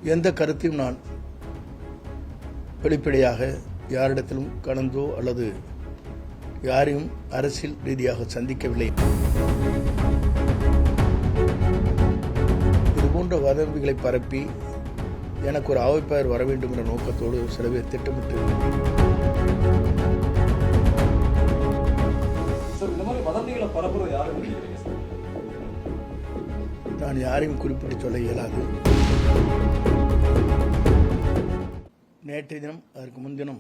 எந்த கருத்தையும் நான் வெளிப்படையாக யாரிடத்திலும் கடந்தோ அல்லது யாரையும் அரசியல் ரீதியாக சந்திக்கவில்லை. இதுபோன்ற வதந்திகளை பரப்பி எனக்கு ஒரு அவைப்பெயர் வர வேண்டும் என்ற நோக்கத்தோடு சில பேர் திட்டமிட்டு நான் யாரையும் குறிப்பிட்டு சொல்ல இயலாது. நேற்றைய தினம் அதற்கு முன்தினம்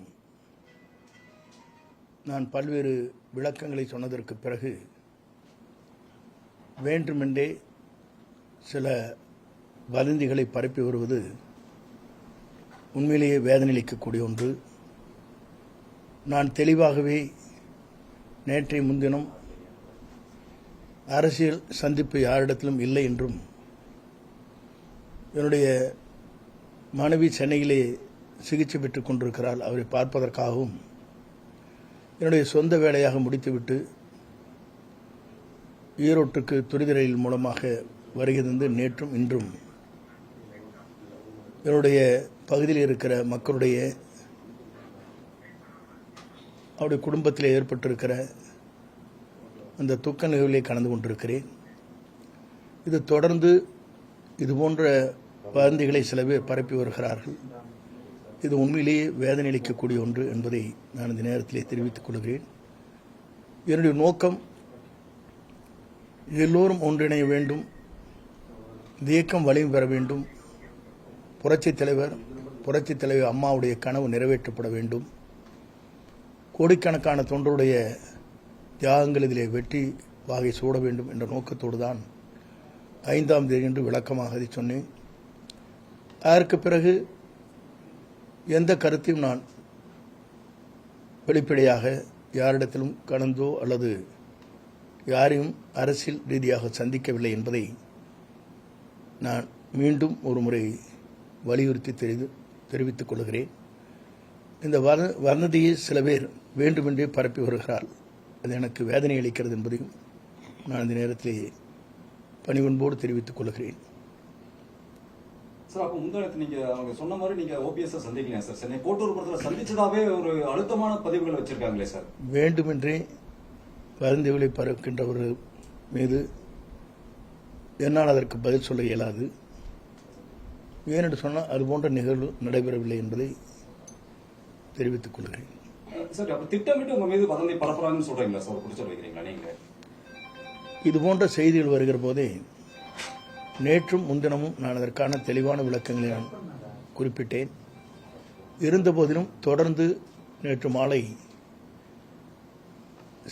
நான் பல்வேறு விளக்கங்களை சொன்னதற்கு பிறகு வேண்டுமென்றே சில வதந்திகளை பரப்பி வருவது உண்மையிலேயே வேதனையளிக்கக்கூடிய ஒன்று. நான் தெளிவாகவே நேற்றைய முன்தினம் அரசியல் சந்திப்பு யாரிடத்திலும் இல்லை என்றும், என்னுடைய மனைவி சென்னையிலே சிகிச்சை பெற்றுக் கொண்டிருக்கிறார், அவரை பார்ப்பதற்காகவும் என்னுடைய சொந்த வேலையாக முடித்துவிட்டு ஈரோட்டுக்கு துரித ரயில் மூலமாக வருகை தந்து நேற்றும் இன்றும் என்னுடைய பகுதியில் இருக்கிற மக்களுடைய அவருடைய குடும்பத்தில் ஏற்பட்டிருக்கிற அந்த துக்க நிகழ்விலே கலந்து கொண்டிருக்கிறேன். இது தொடர்ந்து இதுபோன்ற வதந்திகளை சில பேர் பரப்பி வருகிறார்கள். இது உண்மையிலேயே வேதனை அளிக்கக்கூடிய ஒன்று என்பதை நான் இந்த நேரத்திலே தெரிவித்துக் கொள்கிறேன். என்னுடைய நோக்கம் எல்லோரும் ஒன்றிணைய வேண்டும், இந்த இயக்கம் வலிமை பெற வேண்டும், புரட்சித் தலைவர் அம்மாவுடைய கனவு நிறைவேற்றப்பட வேண்டும், கோடிக்கணக்கான தொண்டருடைய தியாகங்கள் இதிலே வெற்றி வாகை சூட வேண்டும் என்ற நோக்கத்தோடு தான் 5ஆம் தேதி என்று விளக்கமாக அதை சொன்னேன். அதற்கு பிறகு எந்த கருத்தையும் நான் வெளிப்படையாக யாரிடத்திலும் கடந்தோ அல்லது யாரையும் அரசியல் ரீதியாக சந்திக்கவில்லை என்பதை நான் மீண்டும் ஒரு முறை வலியுறுத்தி தெரிவித்துக் கொள்கிறேன். இந்த வதந்தியை சில பேர் வேண்டுமென்றே பரப்பி வருகிறார். அது எனக்கு வேதனை அளிக்கிறது என்பதையும் நான் இந்த நேரத்திலே பணிவன்போடு தெரிவித்துக் கொள்கிறேன். சார், அப்போ முந்தானத்து நீங்க அவங்க சொன்ன மாதிரி நீங்க ஓபிஎஸ் சந்திக்கலாம் சார். சென்னை கோட்டூர்புரத்தில் சந்திச்சதாவே ஒரு அழுத்தமான பதிவுகள் வச்சிருக்காங்களே சார். வேண்டுமென்றே வதந்திகளை பரப்புகின்றவர்கள் மீது என்னால் அதற்கு பதில் சொல்ல இயலாது. ஏனென்று சொன்னால் அதுபோன்ற நிகழ்வு நடைபெறவில்லை என்பதை தெரிவித்துக் கொள்கிறேன். சார், அப்ப திட்டமிட்டு உங்க மீது வதந்தி பரப்புறாங்கன்னு சொல்றீங்களா சார்? குறிச்சு வைக்கிறீங்களா நீங்க? இதுபோன்ற செய்திகள் வருகிற போதே நேற்றும் முன்தினமும் நான் அதற்கான தெளிவான விளக்கங்களை நான் குறிப்பிட்டேன். இருந்தபோதிலும் தொடர்ந்து நேற்று மாலை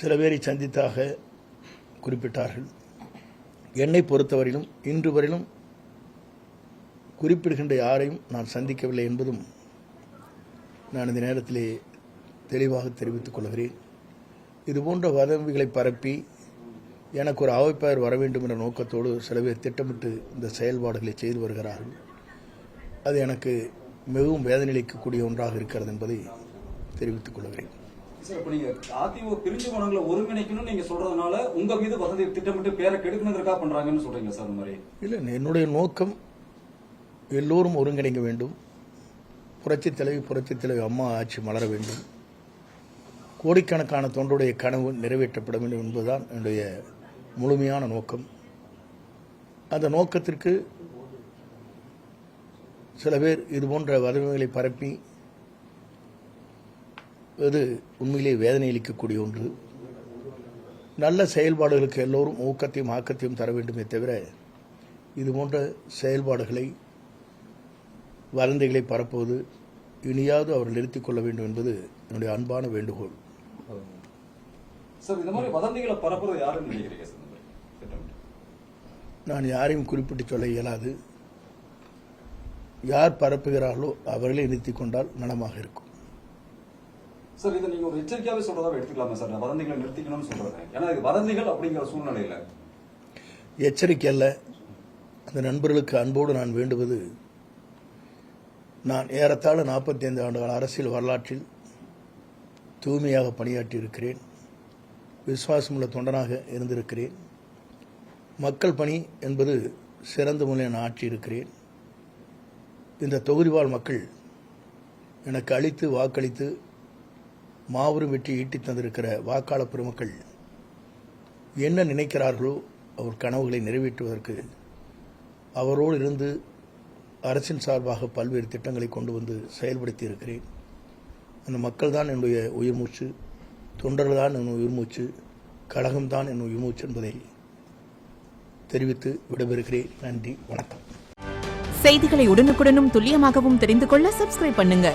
சில பேரை சந்தித்தாக குறிப்பிட்டார்கள். என்னை பொறுத்தவரையிலும் இன்று வரையிலும் குறிப்பிடுகின்ற யாரையும் நான் சந்திக்கவில்லை என்பதும் நான் இந்த நேரத்திலே தெளிவாக தெரிவித்துக் கொள்கிறேன். இதுபோன்ற வதந்திகளை பரப்பி எனக்கு ஒரு அவைப்பெயர் வர வேண்டும் என்ற நோக்கத்தோடு சில பேர் திட்டமிட்டு இந்த செயல்பாடுகளை செய்து வருகிறார்கள். அது எனக்கு மிகவும் வேதனை அளிக்கக்கூடிய ஒன்றாக இருக்கிறது என்பதை தெரிவித்துக் கொள்கிறேன். சார், இப்போ நீங்க அதிமுக பிரிஞ்சு போனவங்களை ஒருங்கிணைக்கணும்னு நீங்க சொல்றதுனால உங்க மீது வதந்தி திட்டமிட்டு பேரை கெடுக்கணுங்கிறதுக்காக பண்றாங்கன்னு சொல்றீங்க சார்? மாதிரி இல்லை, என்னுடைய நோக்கம் எல்லோரும் ஒருங்கிணைக்க வேண்டும், புரட்சித் தலைவி அம்மா ஆட்சி மலர வேண்டும், கோடிக்கணக்கான தொண்டருடைய கனவு நிறைவேற்றப்பட வேண்டும் என்பதுதான் என்னுடைய முழுமையான நோக்கம். அந்த நோக்கத்திற்கு சில பேர் இதுபோன்ற வதந்திகளை பரப்பி அது உண்மையிலே வேதனை அளிக்கக்கூடிய ஒன்று. நல்ல செயல்பாடுகளுக்கு எல்லோரும் ஊக்கத்தையும் ஆக்கத்தையும் தர வேண்டுமே தவிர இதுபோன்ற செயல்பாடுகளை வதந்திகளை பரப்புவது இனியாவது அவர் நிறுத்திக் கொள்ள வேண்டும் என்பது என்னுடைய அன்பான வேண்டுகோள். சார், இந்த மாதிரி வதந்திகளை பரப்புறது யாருன்னு நினைக்கிறீங்க சார்? நான் யாரையும் குறிப்பிட்டு சொல்ல இயலாது. யார் பரப்புகிறார்களோ அவர்களே நிறுத்திக் கொண்டால் நலமாக இருக்கும். சார், இதை நீங்க ஒரு எச்சரிக்கையாவே சொல்றதா எடுத்துக்கலாமா சார்? வதந்திகளை நிறுத்திக்கணும்னு சொல்றேன். ஏன்னா இது வதந்திகள் அப்படிங்கிற சூழ்நிலையில எச்சரிக்கை அல்ல. அந்த நண்பர்களுக்கு அன்போடு நான் வேண்டுவது, நான் ஏறத்தாழ 45 ஆண்டுகள் அரசியல் வரலாற்றில் தூய்மையாக பணியாற்றியிருக்கிறேன், விசுவாசமுள்ள தொண்டனாக இருந்திருக்கிறேன். மக்கள் பணி என்பது சிறந்த முறையில் நான் ஆற்றியிருக்கிறேன். இந்த தொகுதி வாழ் மக்கள் எனக்கு அளித்து வாக்களித்து மாபெரும் வெற்றி ஈட்டித் தந்திருக்கிற வாக்காளர் பெருமக்கள் என்ன நினைக்கிறார்களோ அவர் கனவுகளை நிறைவேற்றுவதற்கு அவரோடு இருந்து அரசின் சார்பாக பல்வேறு திட்டங்களை கொண்டு வந்து செயல்படுத்தி இருக்கிறேன். அந்த மக்கள் தான் என்னுடைய உயிர் மூச்சு, தொண்டர்கள் தான் என் உயிர் மூச்சு, கழகம்தான் என் உயிர் மூச்சு என்பதை தெரிவித்து விடைபெறுகிறேன். நன்றி, வணக்கம். செய்திகளை உடனுக்குடனும் துல்லியமாகவும் தெரிந்து கொள்ள சப்ஸ்கிரைப் பண்ணுங்க.